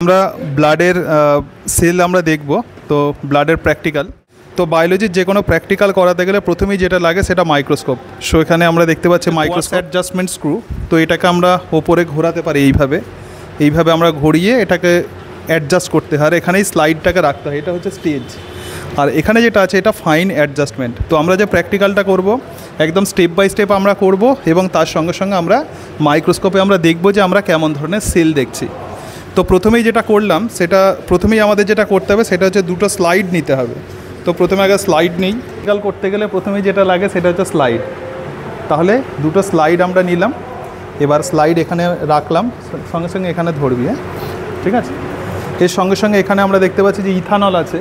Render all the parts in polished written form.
আমরা ব্লাডের সেল আমরা দেখব। তো ব্লাডের প্র্যাকটিক্যাল, তো বায়োলজির যে কোনো প্র্যাকটিক্যাল করাতে গেলে প্রথমেই যেটা লাগে সেটা মাইক্রোস্কোপ। সো এখানে আমরা দেখতে পাচ্ছি মাইক্রোস্কোপ অ্যাডজাস্টমেন্ট স্ক্রু। তো এটাকে আমরা ওপরে ঘোরাতে পারি এইভাবে আমরা ঘুরিয়ে এটাকে অ্যাডজাস্ট করতে হয়। আর এখানেই স্লাইডটাকে রাখতে হয়, এটা হচ্ছে স্টেজ। আর এখানে যেটা আছে এটা ফাইন অ্যাডজাস্টমেন্ট। তো আমরা যে প্র্যাকটিক্যালটা করব একদম স্টেপ বাই স্টেপ আমরা করব, এবং তার সঙ্গে সঙ্গে আমরা মাইক্রোস্কোপে আমরা দেখব যে আমরা কেমন ধরনের সেল দেখছি। তো প্রথমেই যেটা করলাম সেটা প্রথমেই আমাদের যেটা করতে হবে সেটা হচ্ছে দুটো স্লাইড নিতে হবে। তো প্রথমে আগে স্লাইড নেই। প্র্যাকটিক্যাল করতে গেলে প্রথমেই যেটা লাগে সেটা হচ্ছে স্লাইড। তাহলে দুটো স্লাইড আমরা নিলাম, এবার স্লাইড এখানে রাখলাম, সঙ্গে সঙ্গে এখানে ধরবি, হ্যাঁ ঠিক আছে। এর সঙ্গে সঙ্গে এখানে আমরা দেখতে পাচ্ছি যে ইথানল আছে।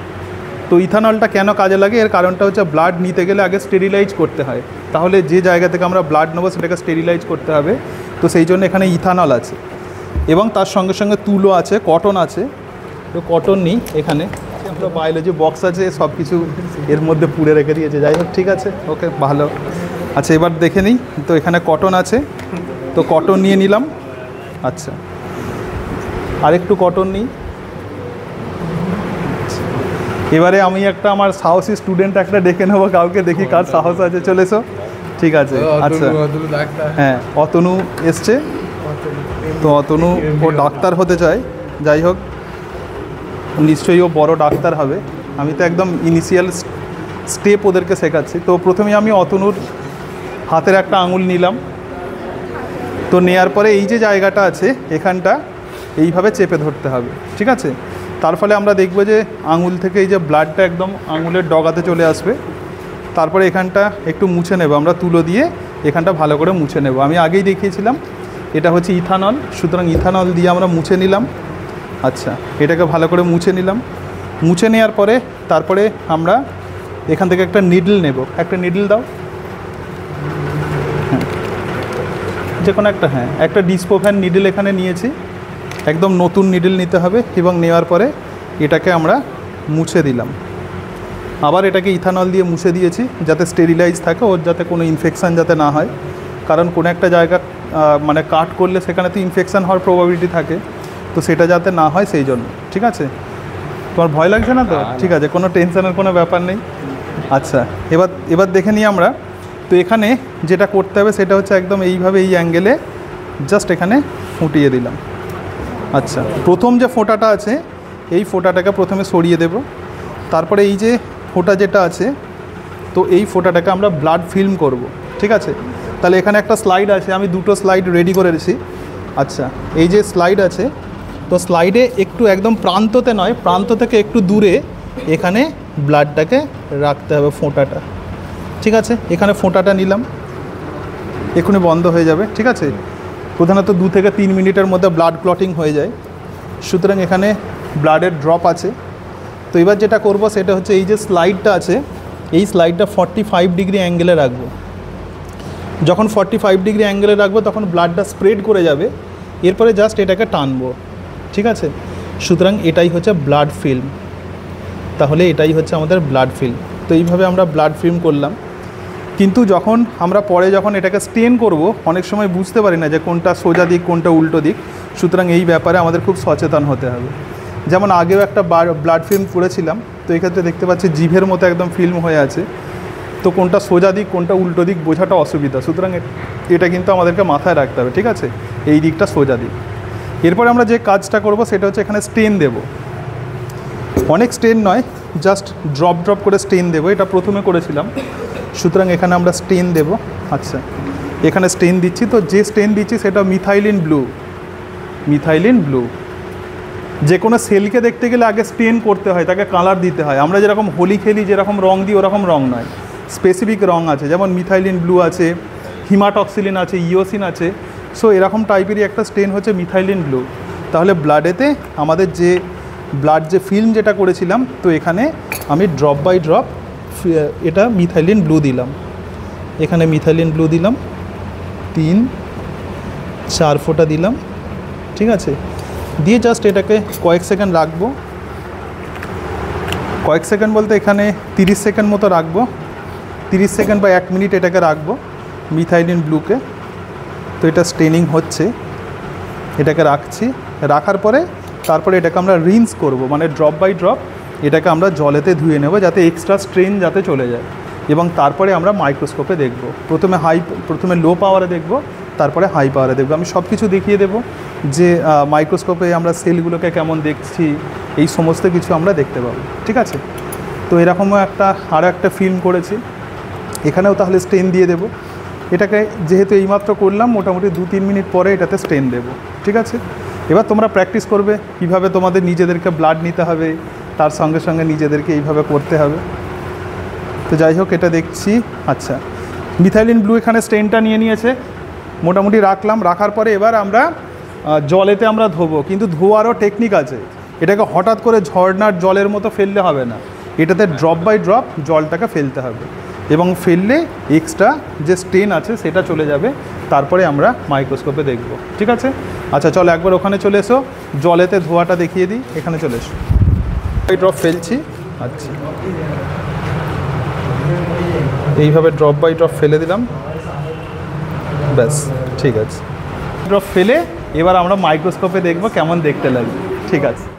তো ইথানলটা কেন কাজে লাগে, এর কারণটা হচ্ছে ব্লাড নিতে গেলে আগে স্টেরিলাইজ করতে হয়। তাহলে যে জায়গা থেকে আমরা ব্লাড নেবো সেটাকে স্টেরিলাইজ করতে হবে, তো সেই জন্য এখানে ইথানল আছে। এবং তার সঙ্গে সঙ্গে তুলো আছে, কটন আছে। তো কটন নিই, এখানে আমরা বায়োলজি বক্স আছে, সব কিছু এর মধ্যে পুড়ে রেখে দিয়েছে। যাই হোক, ঠিক আছে, ওকে, ভালো। আচ্ছা, এবার দেখে নিই। তো এখানে কটন আছে, তো কটন নিয়ে নিলাম। আচ্ছা, আরেকটু কটন নিই। এবারে আমি একটা আমার সাহসী স্টুডেন্ট একটা ডেকে নেবো, কাউকে দেখি কার সাহস আছে। চলে এসো, ঠিক আছে। আচ্ছা, হ্যাঁ, অতনু এসছে। তো অতনু ও ডাক্তার হতে চায়। যাই হোক, নিশ্চয়ই ও বড় ডাক্তার হবে। আমি তো একদম ইনিশিয়াল স্টেপ ওদেরকে শেখাচ্ছি। তো প্রথমে আমি অতনুর হাতের একটা আঙুল নিলাম। তো নেয়ার পরে এই যে জায়গাটা আছে এখানটা এইভাবে চেপে ধরতে হবে, ঠিক আছে। তার ফলে আমরা দেখব যে আঙুল থেকে এই যে ব্লাডটা একদম আঙুলের ডগাতে চলে আসবে। তারপরে এখানটা একটু মুছে নেব, আমরা তুলো দিয়ে এখানটা ভালো করে মুছে নেব। আমি আগেই দেখিয়েছিলাম, এটা হচ্ছে ইথানল, সুতরাং ইথানল দিয়ে আমরা মুছে নিলাম। আচ্ছা, এটাকে ভালো করে মুছে নিলাম। মুছে নেওয়ার পরে তারপরে আমরা এখান থেকে একটা নিডল নেব। একটা নিডল দাও, হ্যাঁ, যে কোনো একটা, হ্যাঁ, একটা ডিসপোফ্যান নিডল এখানে নিয়েছি। একদম নতুন নিডল নিতে হবে, এবং নেওয়ার পরে এটাকে আমরা মুছে দিলাম। আবার এটাকে ইথানল দিয়ে মুছে দিয়েছি যাতে স্টেরিলাইজ থাকে, ওর যাতে কোনো ইনফেকশান যাতে না হয়। কারণ কোনো একটা জায়গা মানে কাট করলে সেখানে তো ইনফেকশান হওয়ার প্রবাবিলিটি থাকে, তো সেটা যাতে না হয় সেই জন্য, ঠিক আছে। তোমার ভয় লাগছে না তো? ঠিক আছে, কোনো টেনশনের কোনো ব্যাপার নেই। আচ্ছা, এবার দেখে নিই আমরা। তো এখানে যেটা করতে হবে সেটা হচ্ছে একদম এইভাবে এই অ্যাঙ্গেলে জাস্ট এখানে ফুটিয়ে দিলাম। আচ্ছা, প্রথম যে ফোঁটাটা আছে এই ফোঁটাটাকে প্রথমে সরিয়ে দেব। তারপরে এই যে ফোঁটা যেটা আছে, তো এই ফোঁটাটাকে আমরা ব্লাড ফিল্ম করব, ঠিক আছে। তাহলে এখানে একটা স্লাইড আছে, আমি দুটো স্লাইড রেডি করে রেখেছি। আচ্ছা, এই যে স্লাইড আছে, তো স্লাইডে একটু একদম প্রান্ততে নয়, প্রান্ত থেকে একটু দূরে এখানে ব্লাডটাকে রাখতে হবে, ফোঁটাটা, ঠিক আছে। এখানে ফোঁটাটা নিলাম, এক্ষুনি বন্ধ হয়ে যাবে, ঠিক আছে। প্রধানত 2 থেকে 3 মিনিটের মধ্যে ব্লাড ক্লটিং হয়ে যায়, সুতরাং এখানে ব্লাডের ড্রপ আছে। তো এবার যেটা করব সেটা হচ্ছে এই যে স্লাইডটা আছে, এই স্লাইডটা 45 ডিগ্রি অ্যাঙ্গেলে রাখবো। যখন 45 ডিগ্রি অ্যাঙ্গেলে রাখবো তখন ব্লাডটা স্প্রেড করে যাবে, এরপরে জাস্ট এটাকে টানবো, ঠিক আছে। সুতরাং এটাই হচ্ছে ব্লাড ফিল্ম। তাহলে এটাই হচ্ছে আমাদের ব্লাড ফিল্ম। তো এইভাবে আমরা ব্লাড ফিল্ম করলাম। কিন্তু যখন আমরা পরে যখন এটাকে স্টেন করব, অনেক সময় বুঝতে পারি না যে কোনটা সোজা দিক কোনটা উল্টো দিক, সুতরাং এই ব্যাপারে আমাদের খুব সচেতন হতে হবে। যেমন আগেও একটা ব্লাড ফিল্ম করেছিলাম, তো এক্ষেত্রে দেখতে পাচ্ছি জিভের মতো একদম ফিল্ম হয়ে আছে। তো কোনটা সোজা দিক কোনটা উল্টো দিক বোঝাটা অসুবিধা, সুতরাং এটা কিন্তু আমাদেরকে মাথায় রাখতে হবে, ঠিক আছে। এই দিকটা সোজা দিক। এরপরে আমরা যে কাজটা করব সেটা হচ্ছে এখানে স্টেন দেব। অনেক স্টেন নয়, জাস্ট ড্রপ করে স্টেন দেবো। এটা প্রথমে করেছিলাম, সুতরাং এখানে আমরা স্টেন দেব। আচ্ছা, এখানে স্টেন দিচ্ছি। তো যে স্টেন দিচ্ছি সেটা মিথাইলিন ব্লু। যে কোনো সেলকে দেখতে গেলে আগে স্টেন করতে হয়, তাকে কালার দিতে হয়। আমরা যেরকম হোলি খেলি যেরকম রং দিই ওরকম রং নয়, স্পেসিফিক রং আছে। যেমন মিথাইলিন ব্লু আছে, হিমাটক্সিলিন আছে, ইওসিন আছে। সো এরকম টাইপেরই একটা স্টেন হচ্ছে মিথাইলিন ব্লু। তাহলে ব্লাডেতে আমাদের যে ব্লাড যে ফিল্ম যেটা করেছিলাম, তো এখানে আমি ড্রপ বাই ড্রপ এটা মিথাইলিন ব্লু দিলাম। এখানে মিথাইলিন ব্লু দিলাম, 3-4 ফোঁটা দিলাম, ঠিক আছে। দিয়ে জাস্ট এটাকে কয়েক সেকেন্ড রাখবো। কয়েক সেকেন্ড বলতে এখানে 30 সেকেন্ড মতো রাখবো। 30 সেকেন্ড বা 1 মিনিট এটাকে রাখবো মিথাইলিন ব্লুকে। তো এটা স্টেনিং হচ্ছে, এটাকে রাখছি। রাখার পরে তারপরে এটাকে আমরা রিন্স করব, মানে ড্রপ বাই ড্রপ এটাকে আমরা জলেতে ধুয়ে নেব যাতে এক্সট্রা স্ট্রেন যাতে চলে যায়। এবং তারপরে আমরা মাইক্রোস্কোপে দেখব, প্রথমে লো পাওয়ারে দেখব, তারপরে হাই পাওয়ারে দেখব। আমি সব কিছু দেখিয়ে দেবো যে মাইক্রোস্কোপে আমরা সেলগুলোকে কেমন দেখছি, এই সমস্ত কিছু আমরা দেখতে পাবো। ঠিক আছে, তো এরকমও আরও একটা ফিল্ম করেছি, এখানেও তাহলে স্টেন দিয়ে দেবো। এটাকে যেহেতু এইমাত্র করলাম, মোটামুটি 2-3 মিনিট পরে এটাতে স্টেন দেবো। ঠিক আছে, এবার তোমরা প্র্যাকটিস করবে কীভাবে তোমাদের নিজেদেরকে ব্লাড নিতে হবে, তার সঙ্গে সঙ্গে নিজেদেরকে এইভাবে করতে হবে। তো যাই হোক, এটা দেখছি। আচ্ছা, মিথাইলিন ব্লু এখানে স্টেনটা নিয়ে নিয়েছে, মোটামুটি রাখার পরে এবার আমরা জলেতে আমরা ধোবো, কিন্তু ধোয়ারও টেকনিক আছে। এটাকে হঠাৎ করে ঝর্নার জলের মতো ফেললে হবে না, এটাতে ড্রপ বাই ড্রপ জলটাকে ফেলতে হবে, এবং ফেললে এক্সট্রা যে স্টেন আছে সেটা চলে যাবে। তারপরে আমরা মাইক্রোস্কোপে দেখব। ঠিক আছে, আচ্ছা চলো একবার ওখানে চলে এসো, জলেতে ধোয়াটা দেখিয়ে দিই। এখানে চলে এসো, এই ড্রপ ফেলছি। আচ্ছা, এইভাবে ড্রপ বাই ড্রপ ফেলে দিলাম, ব্যাস ঠিক আছে। ড্রপ ফেলে এবার আমরা মাইক্রোস্কোপে দেখব কেমন দেখতে লাগবে। ঠিক আছে।